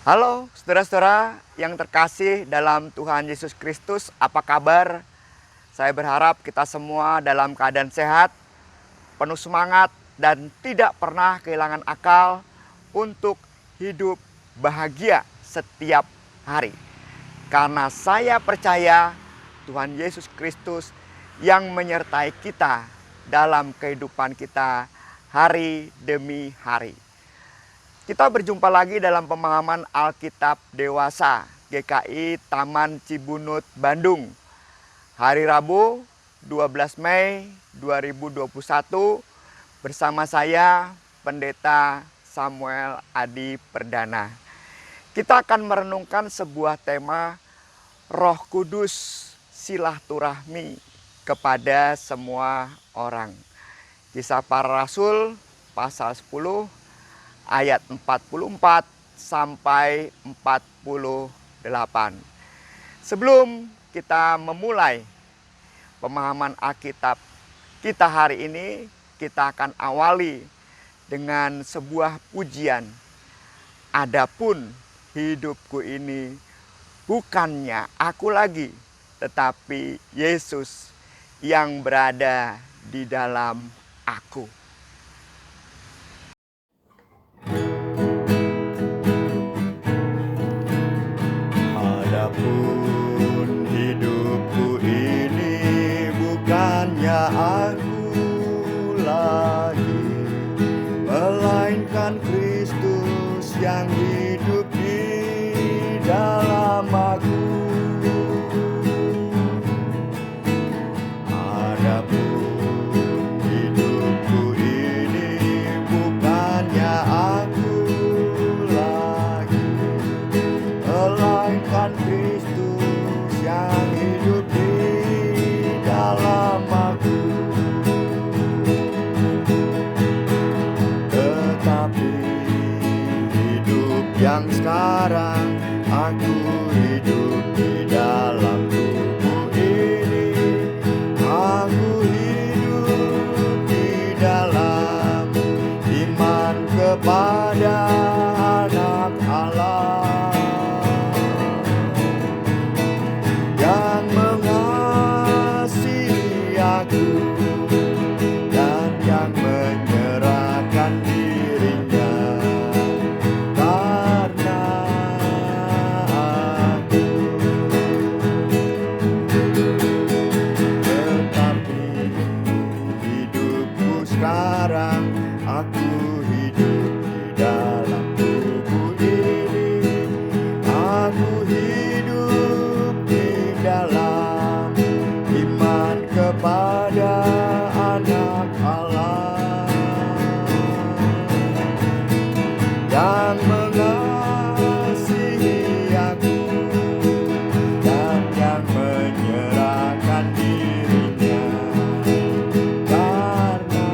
Halo saudara-saudara yang terkasih dalam Tuhan Yesus Kristus, apa kabar? Saya berharap kita semua dalam keadaan sehat, penuh semangat, dan tidak pernah kehilangan akal untuk hidup bahagia setiap hari. Karena saya percaya Tuhan Yesus Kristus yang menyertai kita dalam kehidupan kita hari demi hari. Kita berjumpa lagi dalam pemahaman Alkitab Dewasa GKI Taman Cibunut, Bandung. Hari Rabu 12 Mei 2021 bersama saya Pendeta Samuel Adi Perdana. Kita akan merenungkan sebuah tema Roh Kudus silaturahmi kepada semua orang. Kisah Para Rasul pasal 10 ayat 44 sampai 48. Sebelum kita memulai pemahaman Alkitab kita hari ini, kita akan awali dengan sebuah pujian. Adapun hidupku ini bukannya aku lagi, tetapi Yesus yang berada di dalam aku. Adapun hidupku ini bukannya aku lagi, melainkan Kristus yang hidup di dalam aku. Adapun hidupku ini bukannya aku lagi, melainkan Kristus yang hidup di dalam aku. Tetapi hidup yang sekarang aku hidup di dalam tubuh ini. Aku hidup di dalam iman kepada Anak Allah yang mengasihi aku dan yang menyerahkan dirinya karena aku. Tetapi hidupku sekarang aku hidup di dalam tubuh ini. Aku hidup di dalam iman kepada Anak Allah yang mengasihi aku dan yang menyerahkan dirinya karena aku.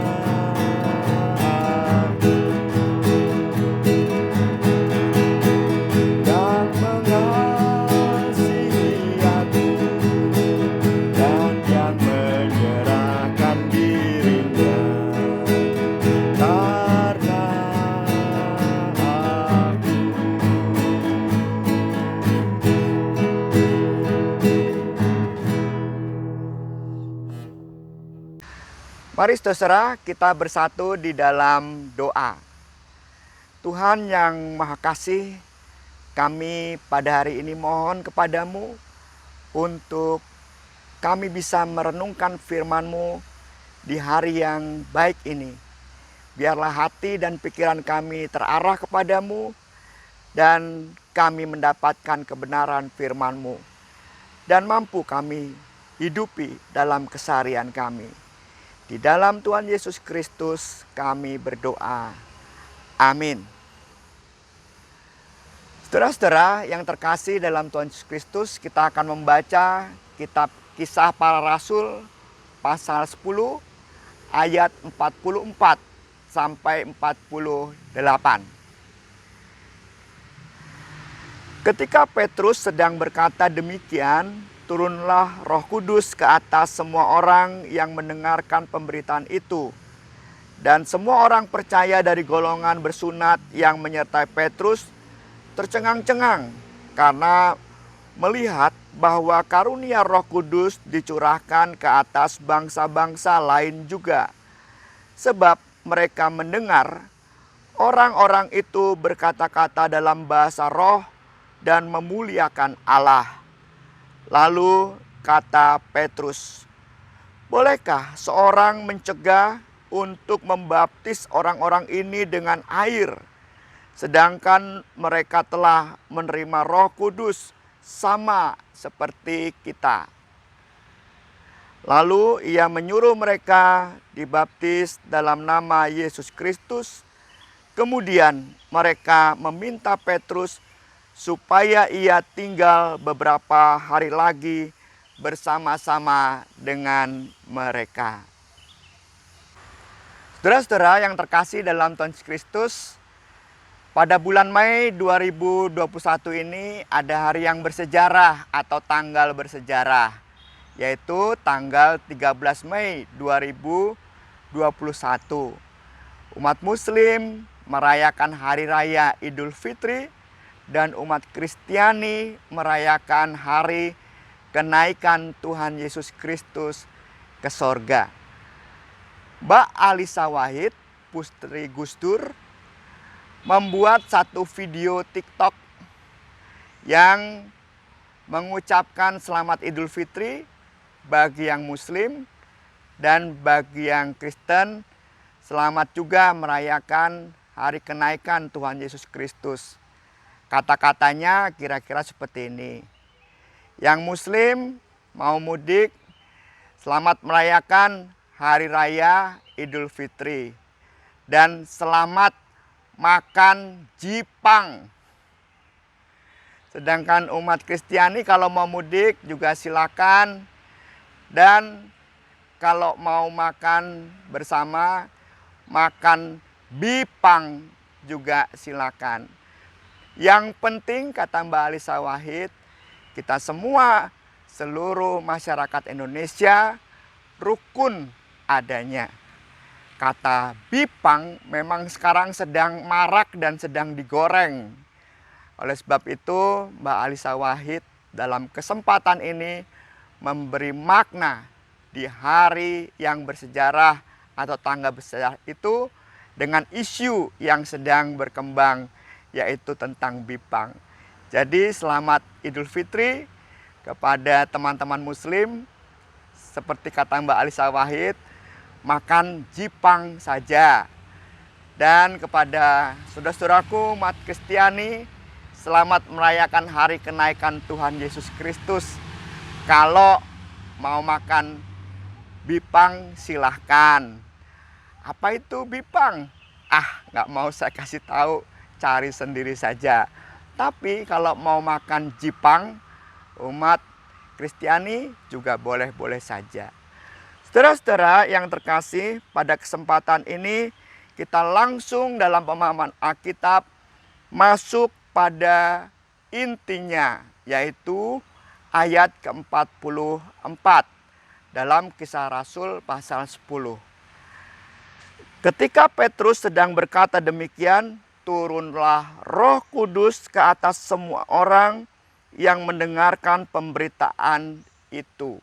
Yang mengasihi aku dan yang menyerahkan dirinya karena aku. Mari saudara, kita bersatu di dalam doa. Tuhan yang Maha Kasih, kami pada hari ini mohon kepadamu untuk kami bisa merenungkan firman-Mu di hari yang baik ini. Biarlah hati dan pikiran kami terarah kepadamu dan kami mendapatkan kebenaran firman-Mu dan mampu kami hidupi dalam keseharian kami. Di dalam Tuhan Yesus Kristus kami berdoa. Amin. Saudara-saudara yang terkasih dalam Tuhan Yesus Kristus, kita akan membaca kitab Kisah Para Rasul pasal 10 ayat 44 sampai 48. Ketika Petrus sedang berkata demikian, turunlah Roh Kudus ke atas semua orang yang mendengarkan pemberitaan itu. Dan semua orang percaya dari golongan bersunat yang menyertai Petrus tercengang-cengang karena melihat bahwa karunia Roh Kudus dicurahkan ke atas bangsa-bangsa lain juga. Sebab mereka mendengar orang-orang itu berkata-kata dalam bahasa roh dan memuliakan Allah. Lalu kata Petrus, "Bolehkah seorang mencegah untuk membaptis orang-orang ini dengan air, sedangkan mereka telah menerima Roh Kudus sama seperti kita?" Lalu ia menyuruh mereka dibaptis dalam nama Yesus Kristus. Kemudian mereka meminta Petrus supaya ia tinggal beberapa hari lagi bersama-sama dengan mereka. Saudara-saudara yang terkasih dalam Tuhan Yesus Kristus, pada bulan Mei 2021 ini ada hari yang bersejarah atau tanggal bersejarah, yaitu tanggal 13 Mei 2021. Umat Muslim merayakan Hari Raya Idul Fitri dan umat Kristiani merayakan hari kenaikan Tuhan Yesus Kristus ke sorga. Mbak Alisa Wahid, putri Gus Dur, membuat satu video TikTok yang mengucapkan selamat Idul Fitri bagi yang Muslim dan bagi yang Kristen. Selamat juga merayakan hari kenaikan Tuhan Yesus Kristus. Kata-katanya kira-kira seperti ini. Yang Muslim mau mudik, selamat merayakan Hari Raya Idul Fitri. Dan selamat makan jipang. Sedangkan umat Kristiani kalau mau mudik juga silakan. Dan kalau mau makan bersama, makan bipang juga silakan. Yang penting kata Mbak Alisa Wahid, kita semua seluruh masyarakat Indonesia rukun adanya. Kata bipang memang sekarang sedang marak dan sedang digoreng. Oleh sebab itu Mbak Alisa Wahid dalam kesempatan ini memberi makna di hari yang bersejarah atau tanggal bersejarah itu dengan isu yang sedang berkembang, yaitu tentang bipang. Jadi selamat Idul Fitri kepada teman-teman Muslim. Seperti kata Mbak Alisa Wahid, makan jipang saja. Dan kepada saudara-saudaraku umat Kristiani, selamat merayakan hari kenaikan Tuhan Yesus Kristus. Kalau mau makan bipang silahkan. Apa itu bipang? Nggak mau saya kasih tahu, cari sendiri saja. Tapi kalau mau makan jipang, umat Kristiani juga boleh-boleh saja. Saudara-saudara yang terkasih, pada kesempatan ini kita langsung dalam pemahaman Alkitab masuk pada intinya, yaitu ayat ke-44 dalam Kisah Rasul pasal 10. Ketika Petrus sedang berkata demikian, turunlah Roh Kudus ke atas semua orang yang mendengarkan pemberitaan itu.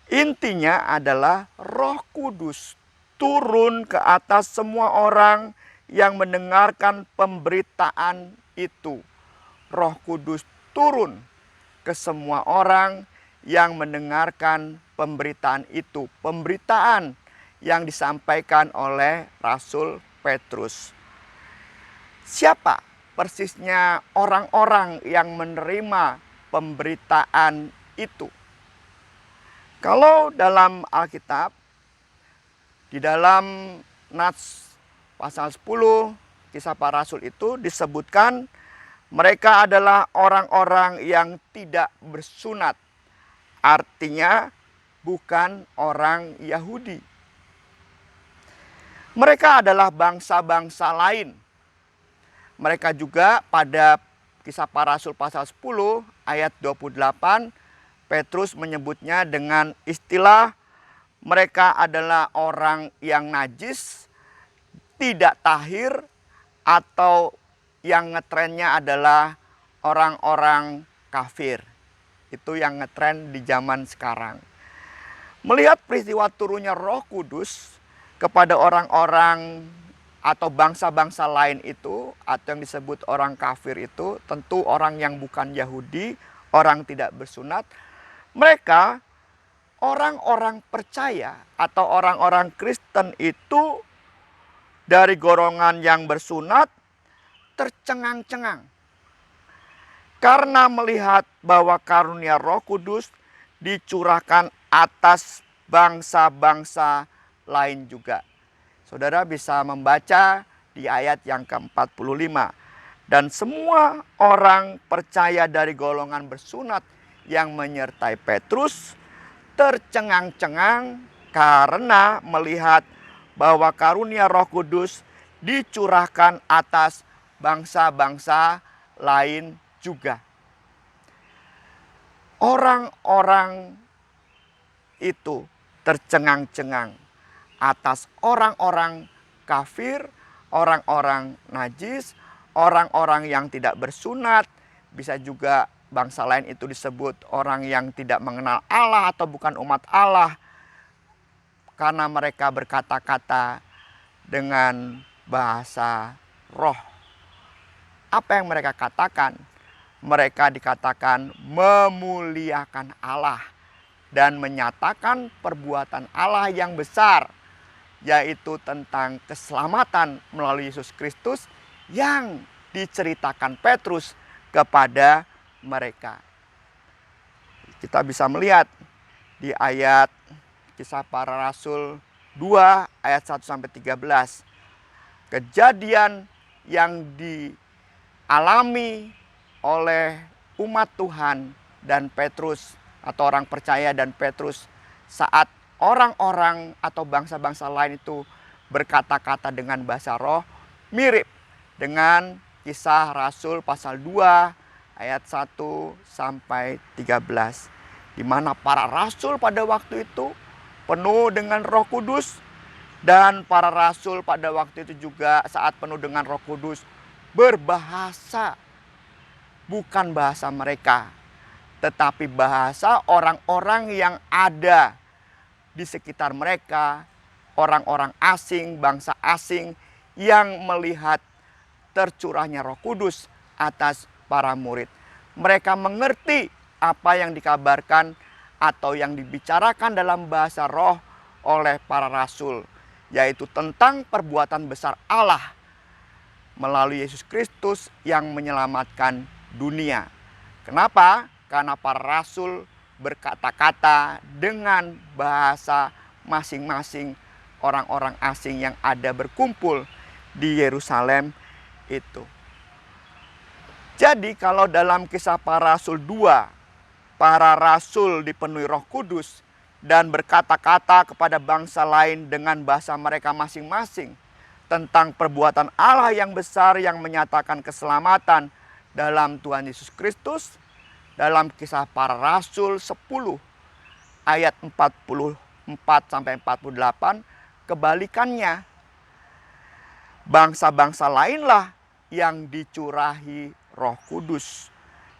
Intinya adalah Roh Kudus turun ke atas semua orang yang mendengarkan pemberitaan itu. Roh Kudus turun ke semua orang yang mendengarkan pemberitaan itu. Pemberitaan yang disampaikan oleh Rasul Petrus. Siapa persisnya orang-orang yang menerima pemberitaan itu? Kalau dalam Alkitab, di dalam Nats pasal 10, Kisah Para Rasul itu disebutkan mereka adalah orang-orang yang tidak bersunat. Artinya bukan orang Yahudi. Mereka adalah bangsa-bangsa lain. Mereka juga pada Kisah Para Rasul pasal 10 ayat 28, Petrus menyebutnya dengan istilah mereka adalah orang yang najis, tidak tahir, atau yang ngetrennya adalah orang-orang kafir. Itu yang ngetren di zaman sekarang. Melihat peristiwa turunnya Roh Kudus kepada orang-orang atau bangsa-bangsa lain itu, atau yang disebut orang kafir itu, tentu orang yang bukan Yahudi, orang tidak bersunat. Mereka, orang-orang percaya atau orang-orang Kristen itu dari golongan yang bersunat tercengang-cengang karena melihat bahwa karunia Roh Kudus dicurahkan atas bangsa-bangsa lain juga. Saudara bisa membaca di ayat yang ke-45. Dan semua orang percaya dari golongan bersunat yang menyertai Petrus tercengang-cengang karena melihat bahwa karunia Roh Kudus dicurahkan atas bangsa-bangsa lain juga. Orang-orang itu tercengang-cengang atas orang-orang kafir, orang-orang najis, orang-orang yang tidak bersunat. Bisa juga bangsa lain itu disebut orang yang tidak mengenal Allah atau bukan umat Allah, karena mereka berkata-kata dengan bahasa roh. Apa yang mereka katakan? Mereka dikatakan memuliakan Allah dan menyatakan perbuatan Allah yang besar, yaitu tentang keselamatan melalui Yesus Kristus yang diceritakan Petrus kepada mereka. Kita bisa melihat di ayat Kisah Para Rasul 2 ayat 1-13. Kejadian yang dialami oleh umat Tuhan dan Petrus atau orang percaya dan Petrus saat orang-orang atau bangsa-bangsa lain itu berkata-kata dengan bahasa roh mirip dengan Kisah Rasul pasal 2 ayat 1-13, di mana para rasul pada waktu itu penuh dengan Roh Kudus, dan para rasul pada waktu itu juga saat penuh dengan Roh Kudus berbahasa, bukan bahasa mereka, tetapi bahasa orang-orang yang ada di sekitar mereka, orang-orang asing, bangsa asing yang melihat tercurahnya Roh Kudus atas para murid. Mereka mengerti apa yang dikabarkan atau yang dibicarakan dalam bahasa roh oleh para rasul, yaitu tentang perbuatan besar Allah melalui Yesus Kristus yang menyelamatkan dunia. Kenapa? Karena para rasul berkata-kata dengan bahasa masing-masing orang-orang asing yang ada berkumpul di Yerusalem itu. Jadi kalau dalam Kisah Para Rasul 2, para rasul dipenuhi Roh Kudus dan berkata-kata kepada bangsa lain dengan bahasa mereka masing-masing tentang perbuatan Allah yang besar yang menyatakan keselamatan dalam Tuhan Yesus Kristus. Dalam Kisah Para Rasul 10 ayat 44-48, kebalikannya, bangsa-bangsa lainlah yang dicurahi Roh Kudus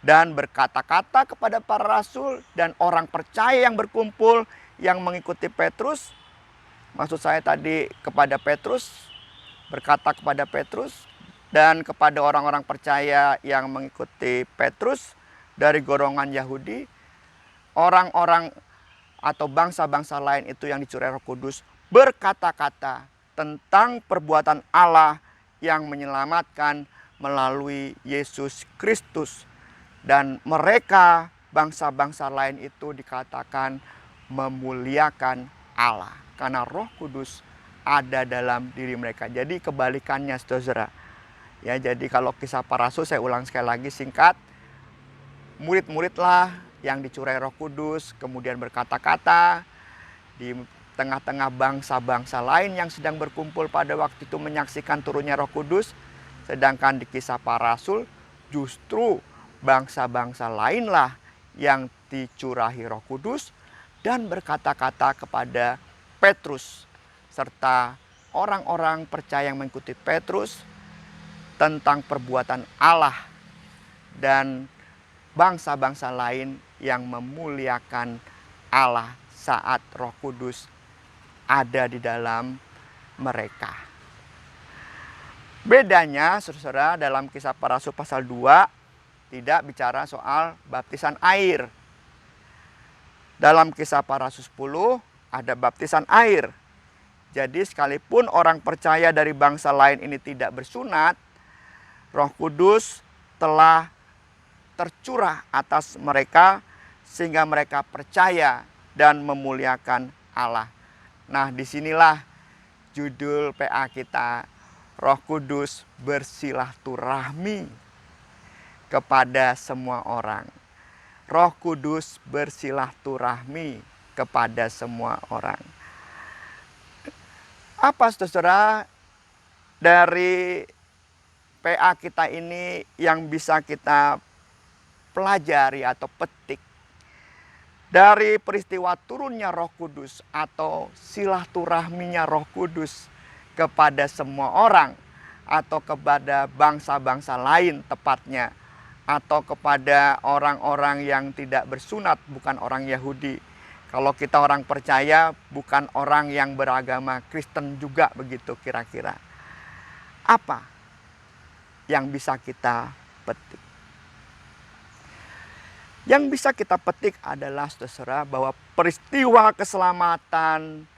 dan berkata-kata kepada para rasul dan orang percaya yang berkumpul yang mengikuti Petrus. Maksud saya tadi kepada Petrus, berkata kepada Petrus dan kepada orang-orang percaya yang mengikuti Petrus dari golongan Yahudi, orang-orang atau bangsa-bangsa lain itu yang dicurahi Roh Kudus berkata-kata tentang perbuatan Allah yang menyelamatkan melalui Yesus Kristus. Dan mereka, bangsa-bangsa lain itu dikatakan memuliakan Allah karena Roh Kudus ada dalam diri mereka. Jadi kebalikannya, saudara. Ya, jadi kalau Kisah Para Rasul, saya ulang sekali lagi singkat. Murid-muridlah yang dicurahi Roh Kudus, kemudian berkata-kata di tengah-tengah bangsa-bangsa lain yang sedang berkumpul pada waktu itu menyaksikan turunnya Roh Kudus. Sedangkan di Kisah Para Rasul justru bangsa-bangsa lainlah yang dicurahi Roh Kudus dan berkata-kata kepada Petrus serta orang-orang percaya yang mengikuti Petrus tentang perbuatan Allah dan bangsa-bangsa lain yang memuliakan Allah saat Roh Kudus ada di dalam mereka. Bedanya, saudara, dalam Kisah Para Rasul pasal 2 tidak bicara soal baptisan air. Dalam Kisah Para Rasul 10 ada baptisan air. Jadi sekalipun orang percaya dari bangsa lain ini tidak bersunat, Roh Kudus telah tercurah atas mereka sehingga mereka percaya dan memuliakan Allah. Nah, disinilah judul PA kita, Roh Kudus bersilaturahmi kepada semua orang. Roh Kudus bersilaturahmi kepada semua orang. Apa, saudara, dari PA kita ini yang bisa kita pelajari atau petik dari peristiwa turunnya Roh Kudus atau silaturahminya Roh Kudus kepada semua orang atau kepada bangsa-bangsa lain tepatnya, atau kepada orang-orang yang tidak bersunat, bukan orang Yahudi. Kalau kita orang percaya, bukan orang yang beragama Kristen juga, begitu kira-kira. Apa yang bisa kita petik? Yang bisa kita petik adalah, saudara, bahwa peristiwa keselamatan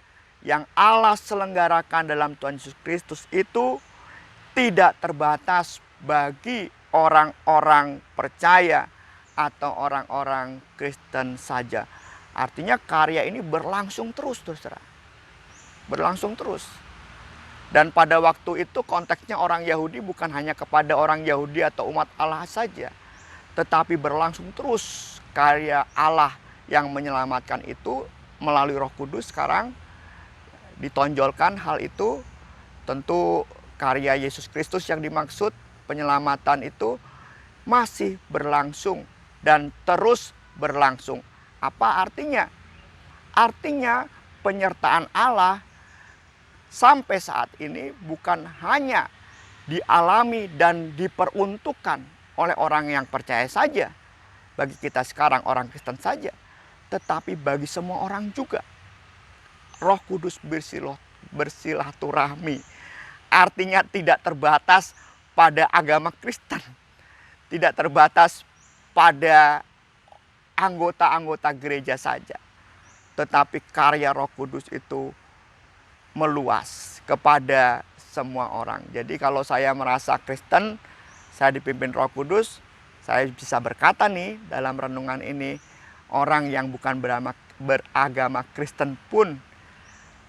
yang Allah selenggarakan dalam Tuhan Yesus Kristus itu tidak terbatas bagi orang-orang percaya atau orang-orang Kristen saja. Artinya karya ini berlangsung terus, saudara. Berlangsung terus. Dan pada waktu itu konteksnya orang Yahudi bukan hanya kepada orang Yahudi atau umat Allah saja, tetapi berlangsung terus karya Allah yang menyelamatkan itu melalui Roh Kudus. Sekarang ditonjolkan hal itu, tentu karya Yesus Kristus yang dimaksud, penyelamatan itu masih berlangsung dan terus berlangsung. Apa artinya? Artinya penyertaan Allah sampai saat ini bukan hanya dialami dan diperuntukkan oleh orang yang percaya saja, bagi kita sekarang orang Kristen saja, tetapi bagi semua orang juga. Roh Kudus bersilaturahmi, artinya tidak terbatas pada agama Kristen, tidak terbatas pada anggota-anggota gereja saja, tetapi karya Roh Kudus itu meluas kepada semua orang. Jadi kalau saya merasa Kristen, saya dipimpin Roh Kudus, saya bisa berkata nih dalam renungan ini, orang yang bukan beragama Kristen pun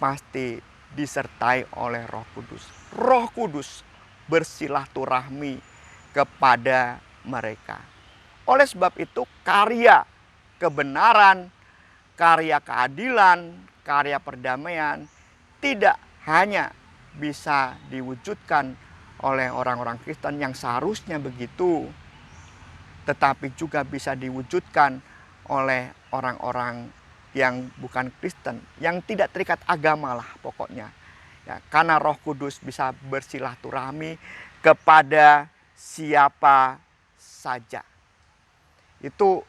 pasti disertai oleh Roh Kudus. Roh Kudus bersilaturahmi kepada mereka. Oleh sebab itu karya kebenaran, karya keadilan, karya perdamaian tidak hanya bisa diwujudkan oleh orang-orang Kristen yang seharusnya begitu, tetapi juga bisa diwujudkan oleh orang-orang yang bukan Kristen, yang tidak terikat agama lah pokoknya. Ya, karena Roh Kudus bisa bersilaturahmi kepada siapa saja. Itu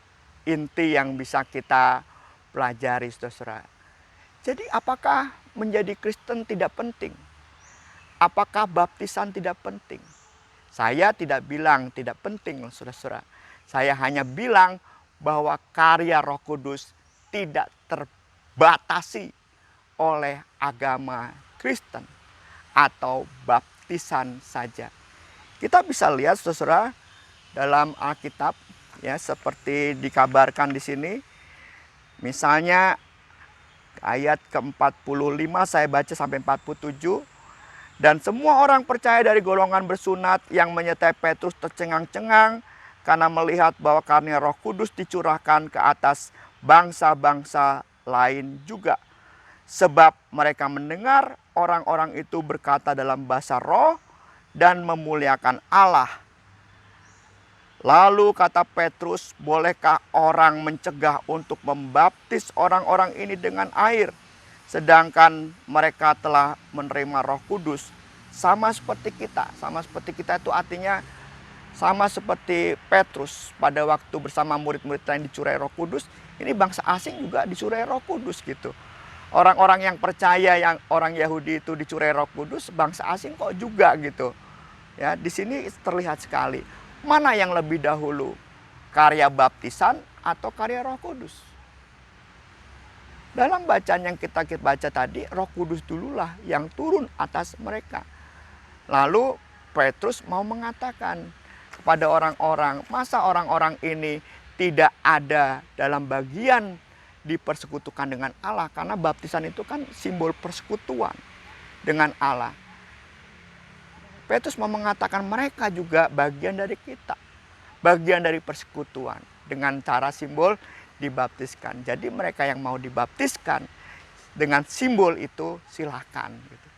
inti yang bisa kita pelajari, saudara. Jadi apakah menjadi Kristen tidak penting? Apakah baptisan tidak penting? Saya tidak bilang tidak penting, saudara-saudara. Saya hanya bilang bahwa karya Roh Kudus tidak terbatasi oleh agama Kristen atau baptisan saja. Kita bisa lihat, saudara, dalam Alkitab, ya, seperti dikabarkan di sini. Misalnya ayat ke-45 saya baca sampai 47. Dan semua orang percaya dari golongan bersunat yang menyertai Petrus tercengang-cengang karena melihat bahwa karunia Roh Kudus dicurahkan ke atas bangsa-bangsa lain juga. Sebab mereka mendengar orang-orang itu berkata dalam bahasa roh dan memuliakan Allah. Lalu kata Petrus, bolehkah orang mencegah untuk membaptis orang-orang ini dengan air, sedangkan mereka telah menerima Roh Kudus sama seperti kita. Sama seperti kita itu artinya sama seperti Petrus pada waktu bersama murid-murid lain dicurai Roh Kudus, ini bangsa asing juga dicurai Roh Kudus gitu. Orang-orang yang percaya yang orang Yahudi itu dicurai Roh Kudus, bangsa asing kok juga gitu. Ya, di sini terlihat sekali mana yang lebih dahulu, karya baptisan atau karya Roh Kudus. Dalam bacaan yang kita baca tadi, Roh Kudus dululah yang turun atas mereka. Lalu Petrus mau mengatakan kepada orang-orang, masa orang-orang ini tidak ada dalam bagian dipersekutukan dengan Allah, karena baptisan itu kan simbol persekutuan dengan Allah. Petrus mau mengatakan mereka juga bagian dari kita, bagian dari persekutuan dengan cara simbol dibaptiskan. Jadi mereka yang mau dibaptiskan dengan simbol itu silakan gitu.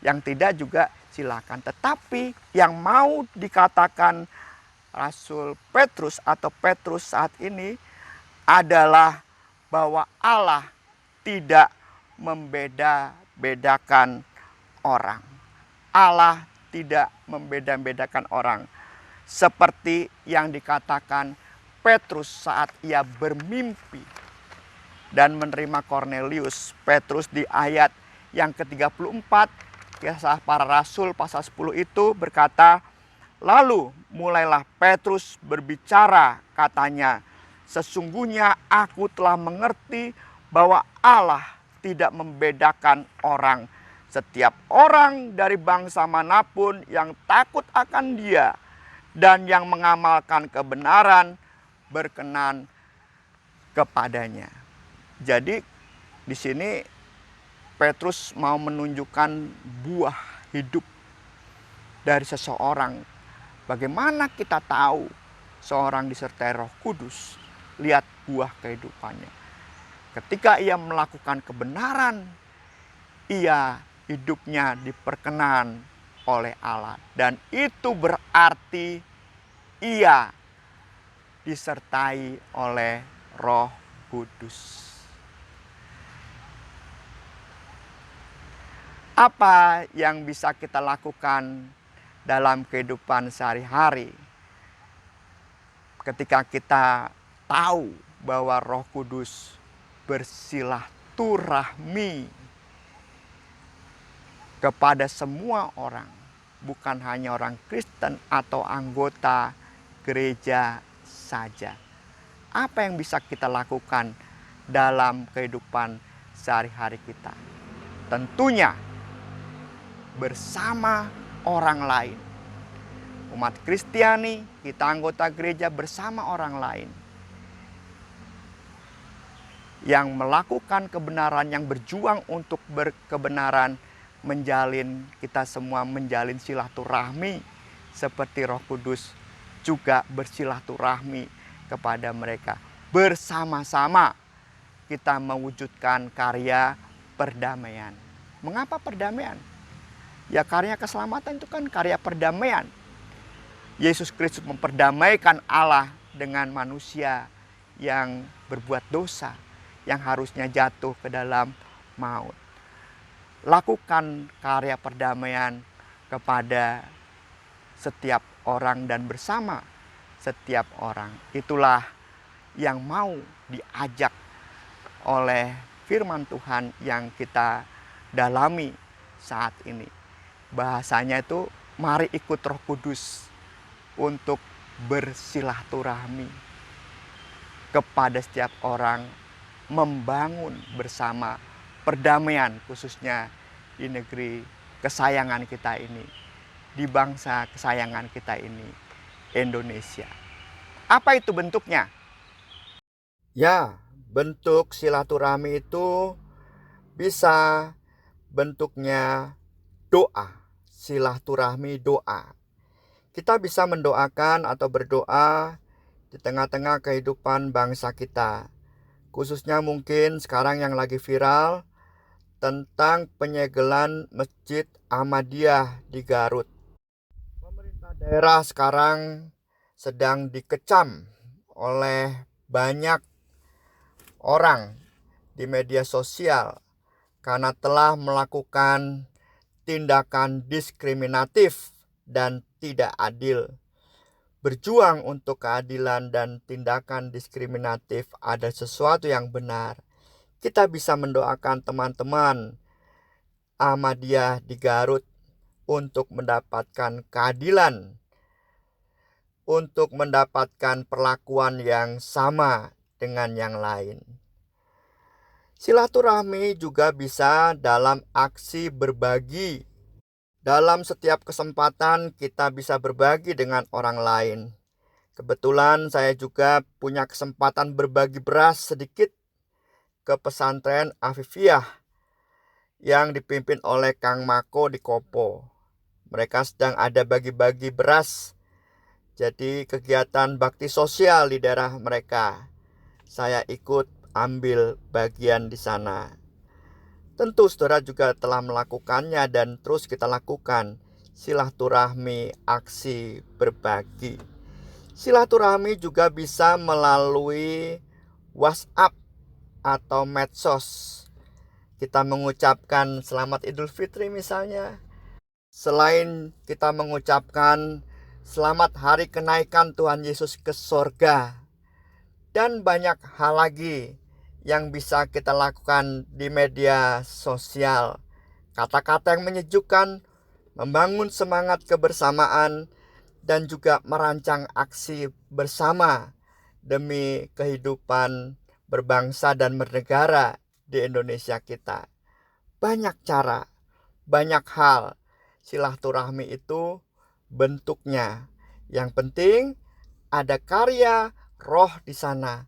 Yang tidak juga silakan. Tetapi yang mau dikatakan Rasul Petrus atau Petrus saat ini adalah bahwa Allah tidak membeda-bedakan orang. Allah tidak membeda-bedakan orang. Seperti yang dikatakan Petrus saat ia bermimpi dan menerima Kornelius. Petrus di ayat yang ke-34 Kisah Para Rasul pasal 10 itu berkata, lalu mulailah Petrus berbicara, katanya, sesungguhnya aku telah mengerti bahwa Allah tidak membedakan orang. Setiap orang dari bangsa manapun yang takut akan Dia dan yang mengamalkan kebenaran berkenan kepadanya. Jadi di sini Petrus mau menunjukkan buah hidup dari seseorang. Bagaimana kita tahu seorang disertai Roh Kudus? Lihat buah kehidupannya. Ketika ia melakukan kebenaran, ia hidupnya diperkenan oleh Allah. Dan itu berarti ia disertai oleh Roh Kudus. Apa yang bisa kita lakukan dalam kehidupan sehari-hari ketika kita tahu bahwa Roh Kudus bersilaturahmi kepada semua orang, bukan hanya orang Kristen atau anggota gereja saja. Apa yang bisa kita lakukan dalam kehidupan sehari-hari kita? Tentunya bersama orang lain. Umat Kristiani, kita anggota gereja bersama orang lain yang melakukan kebenaran, yang berjuang untuk berkebenaran, kita semua menjalin silaturahmi seperti Roh Kudus juga bersilaturahmi kepada mereka. Bersama-sama kita mewujudkan karya perdamaian. Mengapa perdamaian? Ya, karya keselamatan itu kan karya perdamaian. Yesus Kristus memperdamaikan Allah dengan manusia yang berbuat dosa, yang harusnya jatuh ke dalam maut. Lakukan karya perdamaian kepada setiap orang dan bersama setiap orang. Itulah yang mau diajak oleh firman Tuhan yang kita dalami saat ini. Bahasanya itu, mari ikut Roh Kudus untuk bersilaturahmi kepada setiap orang, membangun bersama perdamaian, khususnya di negeri kesayangan kita ini, di bangsa kesayangan kita ini, Indonesia. Apa itu bentuknya? Ya, bentuk silaturahmi itu bisa bentuknya doa, silaturahmi doa. Kita bisa mendoakan atau berdoa di tengah-tengah kehidupan bangsa kita. Khususnya mungkin sekarang yang lagi viral tentang penyegelan Masjid Ahmadiyah di Garut. Pemerintah daerah sekarang sedang dikecam oleh banyak orang di media sosial karena telah melakukan tindakan diskriminatif dan tidak adil. Berjuang untuk keadilan dan tindakan diskriminatif ada sesuatu yang benar. Kita bisa mendoakan teman-teman Ahmadiyah di Garut untuk mendapatkan keadilan, untuk mendapatkan perlakuan yang sama dengan yang lain. Silaturahmi juga bisa dalam aksi berbagi. Dalam setiap kesempatan kita bisa berbagi dengan orang lain. Kebetulan saya juga punya kesempatan berbagi beras sedikit ke pesantren Afifiyah yang dipimpin oleh Kang Mako di Kopo. Mereka sedang ada bagi-bagi beras. Jadi kegiatan bakti sosial di daerah mereka. Saya ikut ambil bagian di sana. Tentu saudara juga telah melakukannya dan terus kita lakukan. Silaturahmi, aksi berbagi. Silaturahmi juga bisa melalui WhatsApp atau medsos. Kita mengucapkan selamat Idul Fitri misalnya. Selain kita mengucapkan selamat hari kenaikan Tuhan Yesus ke sorga. Dan banyak hal lagi yang bisa kita lakukan di media sosial. Kata-kata yang menyejukkan, membangun semangat kebersamaan, dan juga merancang aksi bersama demi kehidupan berbangsa dan bernegara di Indonesia kita. Banyak cara, banyak hal. Silaturahmi itu bentuknya. Yang penting ada karya roh di sana,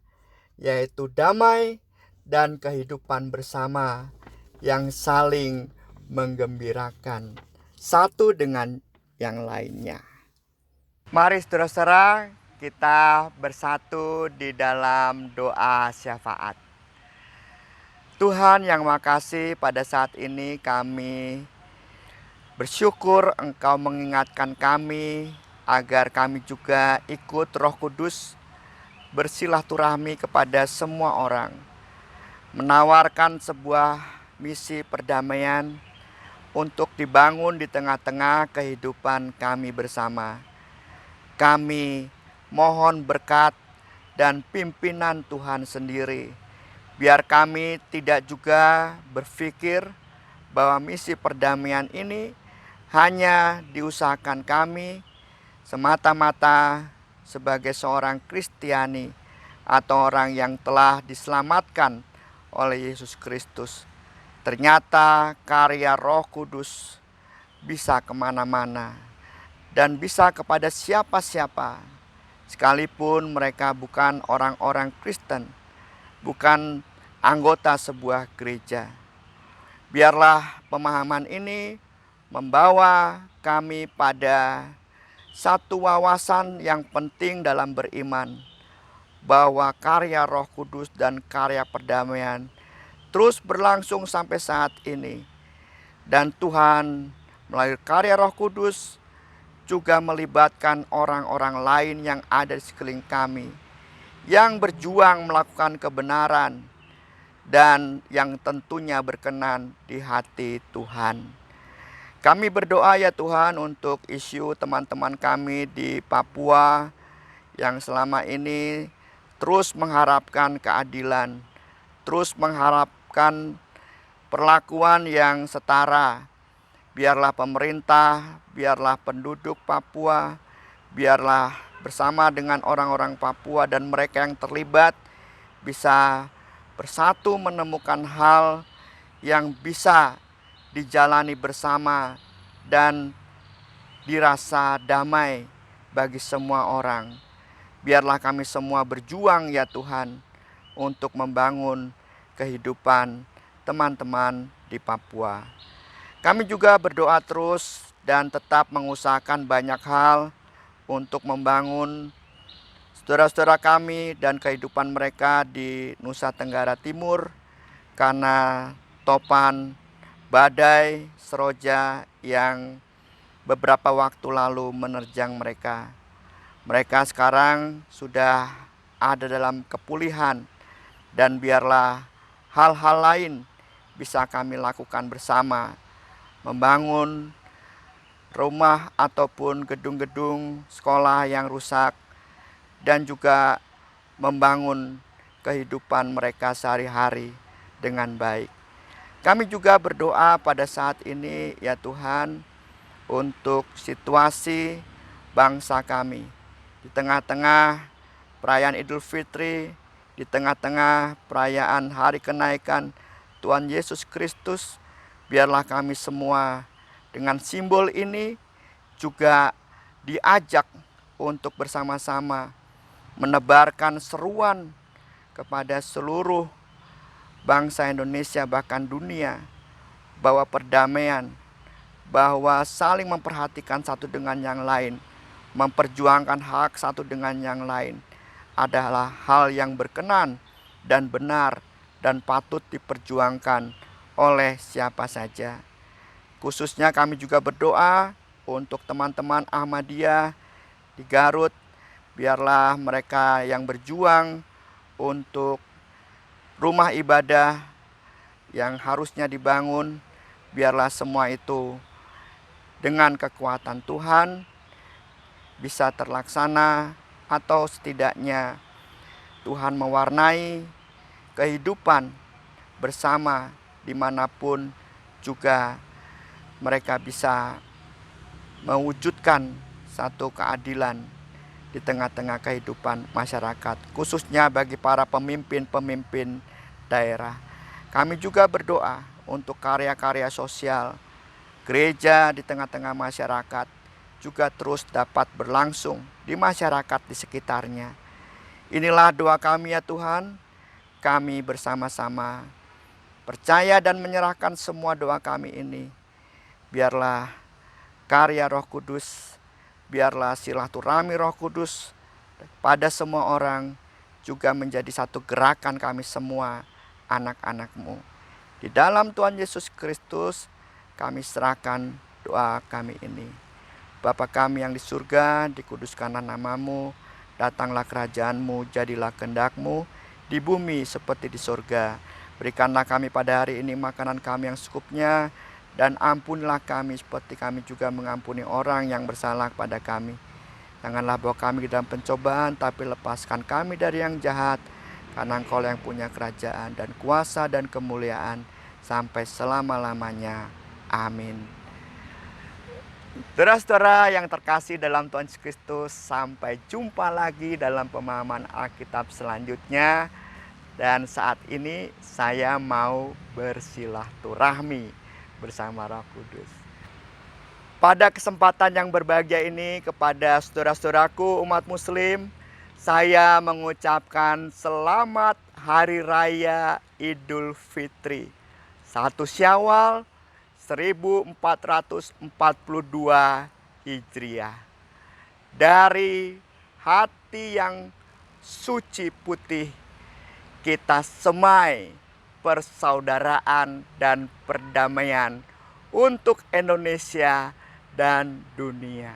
yaitu damai dan kehidupan bersama yang saling menggembirakan satu dengan yang lainnya. Mari saudara-saudara kita bersatu di dalam doa syafaat. Tuhan yang makasih, pada saat ini kami bersyukur Engkau mengingatkan kami agar kami juga ikut Roh Kudus bersilaturahmi kepada semua orang, menawarkan sebuah misi perdamaian untuk dibangun di tengah-tengah kehidupan kami bersama. Kami mohon berkat dan pimpinan Tuhan sendiri. Biar kami tidak juga berpikir bahwa misi perdamaian ini hanya diusahakan kami semata-mata sebagai seorang Kristiani atau orang yang telah diselamatkan oleh Yesus Kristus. Ternyata karya Roh Kudus bisa kemana-mana dan bisa kepada siapa-siapa, sekalipun mereka bukan orang-orang Kristen, bukan anggota sebuah gereja. Biarlah pemahaman ini membawa kami pada satu wawasan yang penting dalam beriman, bahwa karya Roh Kudus dan karya perdamaian terus berlangsung sampai saat ini. Dan Tuhan melalui karya Roh Kudus juga melibatkan orang-orang lain yang ada di sekeliling kami, yang berjuang melakukan kebenaran dan yang tentunya berkenan di hati Tuhan. Kami berdoa ya Tuhan untuk isu teman-teman kami di Papua yang selama ini terus mengharapkan keadilan, terus mengharapkan perlakuan yang setara. Biarlah pemerintah, biarlah penduduk Papua, biarlah bersama dengan orang-orang Papua dan mereka yang terlibat bisa bersatu menemukan hal yang bisa dijalani bersama dan dirasa damai bagi semua orang. Biarlah kami semua berjuang ya Tuhan untuk membangun kehidupan teman-teman di Papua. Kami juga berdoa terus dan tetap mengusahakan banyak hal untuk membangun saudara-saudara kami dan kehidupan mereka di Nusa Tenggara Timur karena topan badai Seroja yang beberapa waktu lalu menerjang mereka. Mereka sekarang sudah ada dalam kepulihan dan biarlah hal-hal lain bisa kami lakukan bersama, membangun rumah ataupun gedung-gedung sekolah yang rusak, dan juga membangun kehidupan mereka sehari-hari dengan baik. Kami juga berdoa pada saat ini ya Tuhan, untuk situasi bangsa kami di tengah-tengah perayaan Idul Fitri, di tengah-tengah perayaan hari kenaikan Tuhan Yesus Kristus. Biarlah kami semua dengan simbol ini juga diajak untuk bersama-sama menebarkan seruan kepada seluruh bangsa Indonesia, bahkan dunia, bahwa perdamaian, bahwa saling memperhatikan satu dengan yang lain, memperjuangkan hak satu dengan yang lain adalah hal yang berkenan dan benar dan patut diperjuangkan oleh siapa saja. Khususnya kami juga berdoa untuk teman-teman Ahmadiyah di Garut. Biarlah mereka yang berjuang untuk rumah ibadah yang harusnya dibangun, biarlah semua itu dengan kekuatan Tuhan bisa terlaksana, atau setidaknya Tuhan mewarnai kehidupan bersama dimanapun juga mereka bisa mewujudkan satu keadilan di tengah-tengah kehidupan masyarakat, khususnya bagi para pemimpin-pemimpin daerah. Kami juga berdoa untuk karya-karya sosial gereja di tengah-tengah masyarakat juga terus dapat berlangsung di masyarakat di sekitarnya. Inilah doa kami ya Tuhan. Kami bersama-sama percaya dan menyerahkan semua doa kami ini. Biarlah karya Roh Kudus, biarlah silaturahmi Roh Kudus pada semua orang juga menjadi satu gerakan kami semua, anak-anak-Mu. Di dalam Tuhan Yesus Kristus kami serahkan doa kami ini. Bapa kami yang di surga, dikuduskanlah nama-Mu, datanglah kerajaan-Mu, jadilah kehendak-Mu di bumi seperti di surga. Berikanlah kami pada hari ini makanan kami yang secukupnya, dan ampunilah kami seperti kami juga mengampuni orang yang bersalah kepada kami. Janganlah bawa kami ke dalam pencobaan, tapi lepaskan kami dari yang jahat, karena Engkau yang punya kerajaan dan kuasa dan kemuliaan sampai selama-lamanya. Amin. Saudara-saudara yang terkasih dalam Tuhan Yesus Kristus, sampai jumpa lagi dalam pemahaman Alkitab selanjutnya. Dan saat ini saya mau bersilaturahmi bersama Roh Kudus. Pada kesempatan yang berbahagia ini, kepada saudara-saudaraku umat muslim, saya mengucapkan selamat Hari Raya Idul Fitri 1 Syawal 1442 Hijriah. Dari hati yang suci putih, kita semai persaudaraan dan perdamaian untuk Indonesia dan dunia.